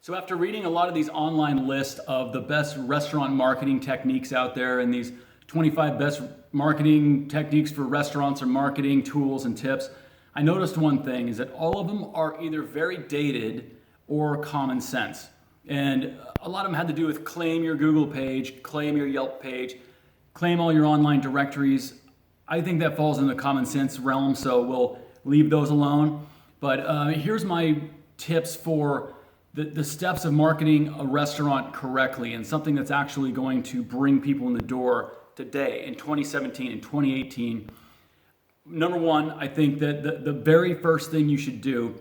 So after reading a lot of these online lists of the best restaurant marketing techniques out there and these 25 best marketing techniques for restaurants or marketing tools and tips, I noticed one thing is that all of them are either very dated or common sense. And a lot of them had to do with claim your Google page, claim your Yelp page, claim all your online directories. I think that falls in the common sense realm, so we'll leave those alone. But here's my tips for the steps of marketing a restaurant correctly and something that's actually going to bring people in the door today in 2017 and 2018. Number one, I think that the very first thing you should do,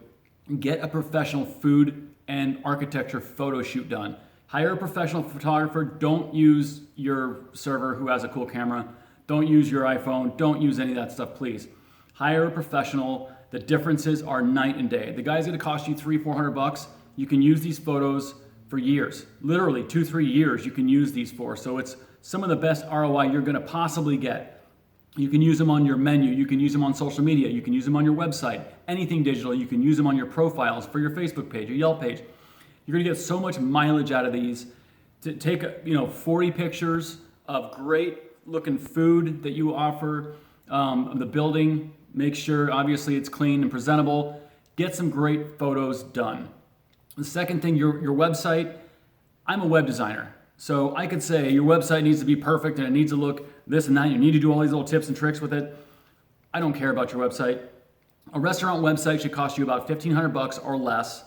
get a professional food and architecture photo shoot done. Hire a professional photographer. Don't use your server who has a cool camera. Don't use your iPhone. Don't use any of that stuff, please. Hire a professional. The differences are night and day. The guy's gonna cost you $300-400. You can use these photos for years, literally 2-3 years you can use these for. So it's some of the best ROI you're gonna possibly get. You can use them on your menu, you can use them on social media, you can use them on your website, anything digital, you can use them on your profiles for your Facebook page, your Yelp page. You're gonna get so much mileage out of these. To take 40 pictures of great looking food that you offer, the building, make sure obviously it's clean and presentable, get some great photos done. The second thing, your website. I'm a web designer, so I could say your website needs to be perfect and it needs to look this and that. You need to do all these little tips and tricks with it. I don't care about your website. A restaurant website should cost you about $1,500 or less,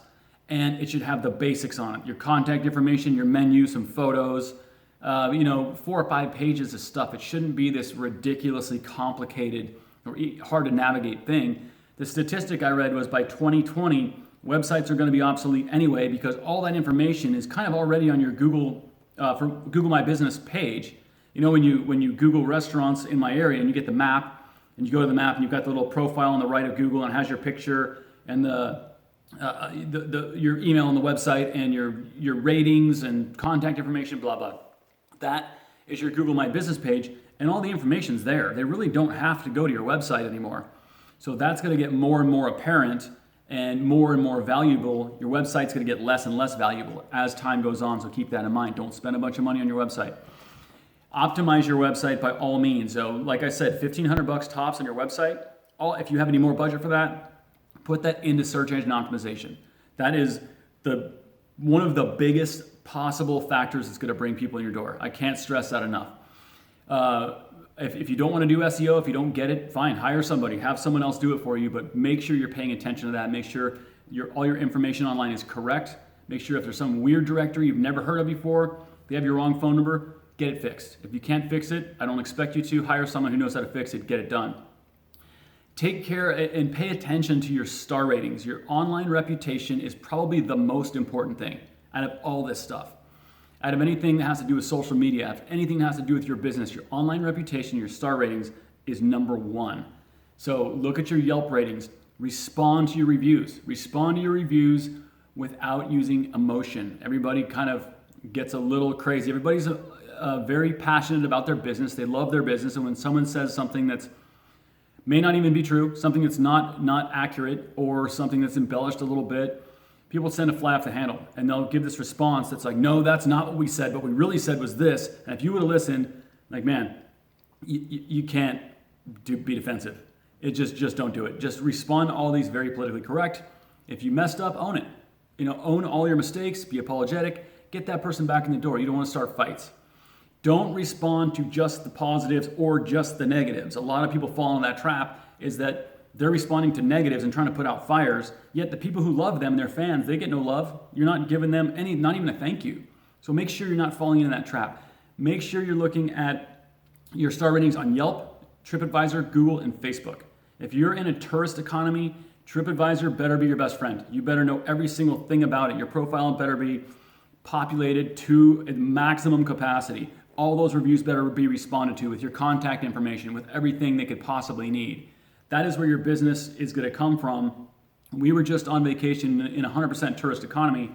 and it should have the basics on it. Your contact information, your menu, some photos, 4 or 5 pages of stuff. It shouldn't be this ridiculously complicated or hard to navigate thing. The statistic I read was by 2020, websites are going to be obsolete anyway because all that information is kind of already on your Google for Google My Business page. When you Google restaurants in my area and you get the map and you go to the map and you've got the little profile on the right of Google and it has your picture and your email on the website and your ratings and contact information, blah blah. That is your Google My Business page, and all the information's there. They really don't have to go to your website anymore. So that's going to get more and more apparent and more valuable. Your website's going to get less and less valuable as time goes on, so keep that in mind. Don't spend a bunch of money on your website. Optimize your website by all means. So like I said, $1,500 tops on your website. If you have any more budget for that, put that into search engine optimization. That is one of the biggest possible factors that's going to bring people in your door. I can't stress that enough. If you don't want to do SEO, if you don't get it, fine, hire somebody, have someone else do it for you, but make sure you're paying attention to that. Make sure all your information online is correct. Make sure if there's some weird directory you've never heard of before, if you have your wrong phone number, get it fixed. If you can't fix it, I don't expect you to. Hire someone who knows how to fix it, get it done. Take care and pay attention to your star ratings. Your online reputation is probably the most important thing out of all this stuff. Out of anything that has to do with social media, out of anything that has to do with your business, your online reputation, your star ratings is number one. So look at your Yelp ratings, respond to your reviews. Respond to your reviews without using emotion. Everybody kind of gets a little crazy. Everybody's very passionate about their business. They love their business, and when someone says something that's may not even be true, something that's not accurate, or something that's embellished a little bit, people tend to fly off the handle, and they'll give this response that's like, no, that's not what we said. What we really said was this. And if you would have listened, like, man, you can't be defensive. Just don't do it. Just respond to all these very politically correct. If you messed up, own it. Own all your mistakes, be apologetic, get that person back in the door. You don't want to start fights. Don't respond to just the positives or just the negatives. A lot of people fall into that trap, is that they're responding to negatives and trying to put out fires, yet the people who love them, their fans, they get no love. You're not giving them not even a thank you. So make sure you're not falling into that trap. Make sure you're looking at your star ratings on Yelp, TripAdvisor, Google, and Facebook. If you're in a tourist economy, TripAdvisor better be your best friend. You better know every single thing about it. Your profile better be populated to maximum capacity. All those reviews better be responded to with your contact information, with everything they could possibly need. That is where your business is going to come from. We were just on vacation in a 100% tourist economy,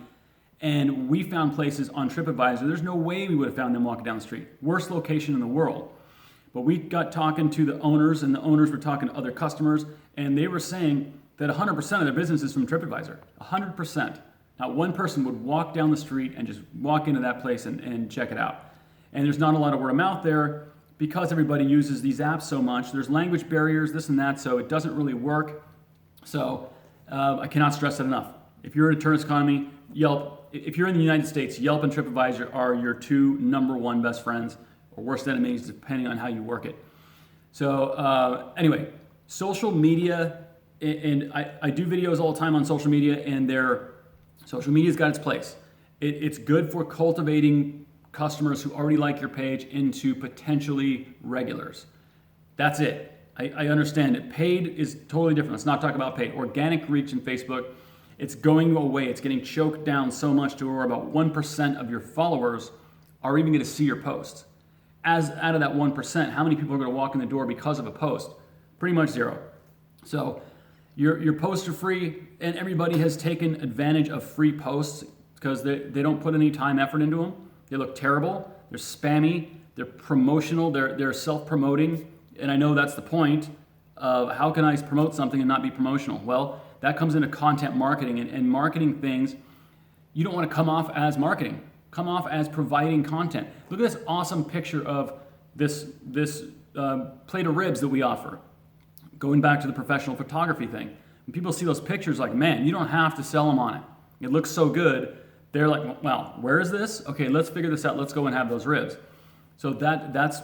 and we found places on TripAdvisor. There's no way we would have found them walking down the street. Worst location in the world. But we got talking to the owners, and the owners were talking to other customers, and they were saying that 100% of their business is from TripAdvisor. 100%. Not one person would walk down the street and just walk into that place and check it out. And there's not a lot of word of mouth there because everybody uses these apps so much. There's language barriers, this and that, so it doesn't really work. So I cannot stress that enough. If you're in a tourist economy, Yelp, if you're in the United States, Yelp and TripAdvisor are your two #1 best friends or worst enemies, depending on how you work it. So anyway, social media, and I do videos all the time on social media, and social media's got its place. It's good for cultivating customers who already like your page into potentially regulars. That's it. I understand it. Paid is totally different. Let's not talk about paid. Organic reach in Facebook, it's going away. It's getting choked down so much to where about 1% of your followers are even going to see your posts. As out of that 1%, how many people are going to walk in the door because of a post? Pretty much zero. So your posts are free, and everybody has taken advantage of free posts because they don't put any time, effort into them. They look terrible. They're spammy. They're promotional. They're self-promoting. And I know that's the point of how can I promote something and not be promotional? Well, that comes into content marketing, and marketing things. You don't want to come off as marketing. Come off as providing content. Look at this awesome picture of this plate of ribs that we offer. Going back to the professional photography thing. When people see those pictures, like, man, you don't have to sell them on it. It looks so good. They're like, well, where is this? Okay, let's figure this out. Let's go and have those ribs. So that's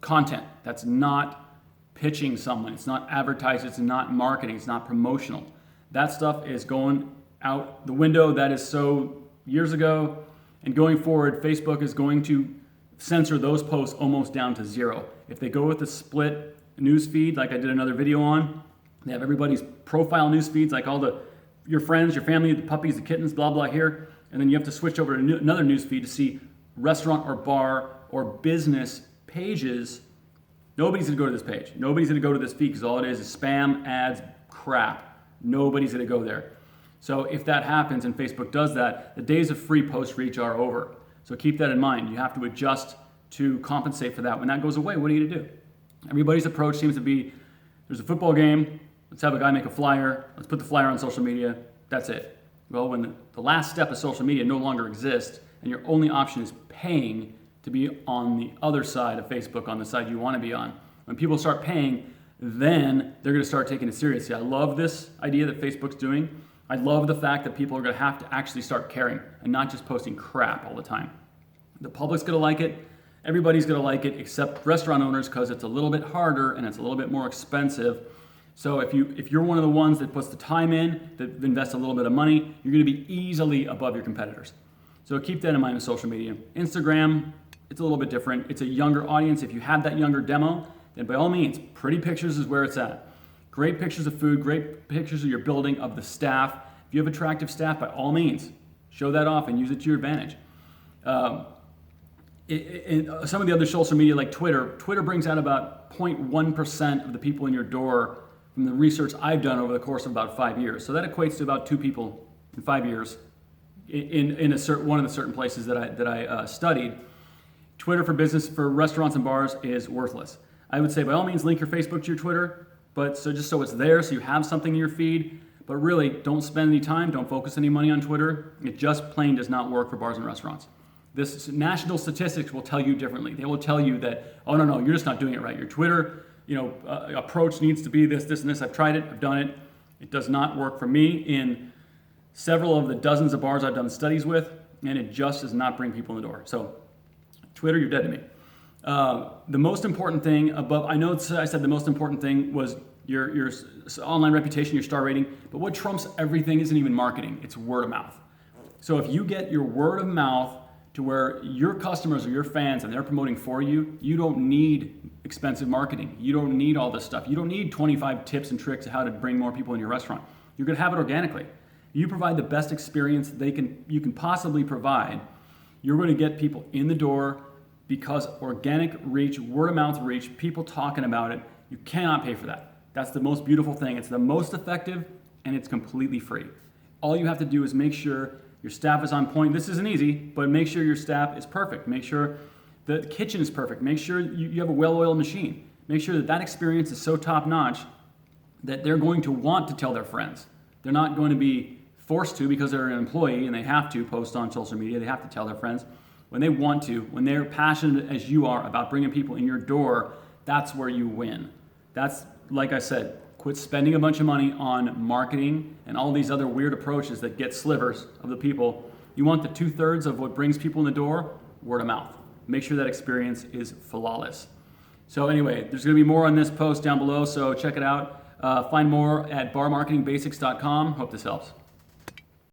content. That's not pitching someone. It's not advertising. It's not marketing. It's not promotional. That stuff is going out the window. That is so years ago. And going forward, Facebook is going to censor those posts almost down to zero. If they go with the split news feed, like I did another video on, they have everybody's profile news feeds, like your friends, your family, the puppies, the kittens, blah, blah here. And then you have to switch over to another news feed to see restaurant or bar or business pages. Nobody's going to go to this page. Nobody's going to go to this feed because all it is spam, ads, crap. Nobody's going to go there. So if that happens and Facebook does that, the days of free post reach are over. So keep that in mind. You have to adjust to compensate for that. When that goes away, what are you going to do? Everybody's approach seems to be, there's a football game, let's have a guy make a flyer, let's put the flyer on social media, that's it. Well, when the last step of social media no longer exists and your only option is paying to be on the other side of Facebook, on the side you want to be on, when people start paying, then they're going to start taking it seriously. I love this idea that Facebook's doing. I love the fact that people are going to have to actually start caring and not just posting crap all the time. The public's going to like it. Everybody's going to like it except restaurant owners because it's a little bit harder and it's a little bit more expensive. So if you're one of the ones that puts the time in, that invests a little bit of money, you're going to be easily above your competitors. So keep that in mind with social media. Instagram, it's a little bit different. It's a younger audience. If you have that younger demo, then by all means, pretty pictures is where it's at. Great pictures of food, great pictures of your building, of the staff. If you have attractive staff, by all means, show that off and use it to your advantage. Some of the other social media like Twitter brings out about 0.1% of the people in your door from the research I've done over the course of about 5 years. So that equates to about 2 people in 5 years in one of the certain places that I studied. Twitter for business, for restaurants and bars is worthless. I would say by all means link your Facebook to your Twitter, but just so it's there, so you have something in your feed. But really, don't spend any time, don't focus any money on Twitter. It just plain does not work for bars and restaurants. This national statistics will tell you differently. They will tell you that, oh no, you're just not doing it right. Your Twitter, approach needs to be this, and this. I've tried it, I've done it. It does not work for me in several of the dozens of bars I've done studies with, and it just does not bring people in the door. So Twitter, you're dead to me. The most important thing above, I said the most important thing was your online reputation, your star rating, but what trumps everything isn't even marketing, it's word of mouth. So if you get your word of mouth to where your customers or your fans and they're promoting for you, you don't need expensive marketing. You don't need all this stuff. You don't need 25 tips and tricks of how to bring more people in your restaurant. You're gonna have it organically. You provide the best experience you can possibly provide. You're gonna get people in the door because organic reach, word of mouth reach, people talking about it, you cannot pay for that. That's the most beautiful thing. It's the most effective and it's completely free. All you have to do is make sure your staff is on point. This isn't easy, but make sure your staff is perfect. Make sure the kitchen is perfect. Make sure you have a well-oiled machine. Make sure that experience is so top-notch that they're going to want to tell their friends. They're not going to be forced to because they're an employee and they have to post on social media, they have to tell their friends. When they want to, when they're passionate as you are about bringing people in your door, that's where you win. That's, like I said, quit spending a bunch of money on marketing and all these other weird approaches that get slivers of the people. You want the 2/3 of what brings people in the door? Word of mouth. Make sure that experience is flawless. So anyway, there's going to be more on this post down below, so check it out. Find more at barmarketingbasics.com. Hope this helps.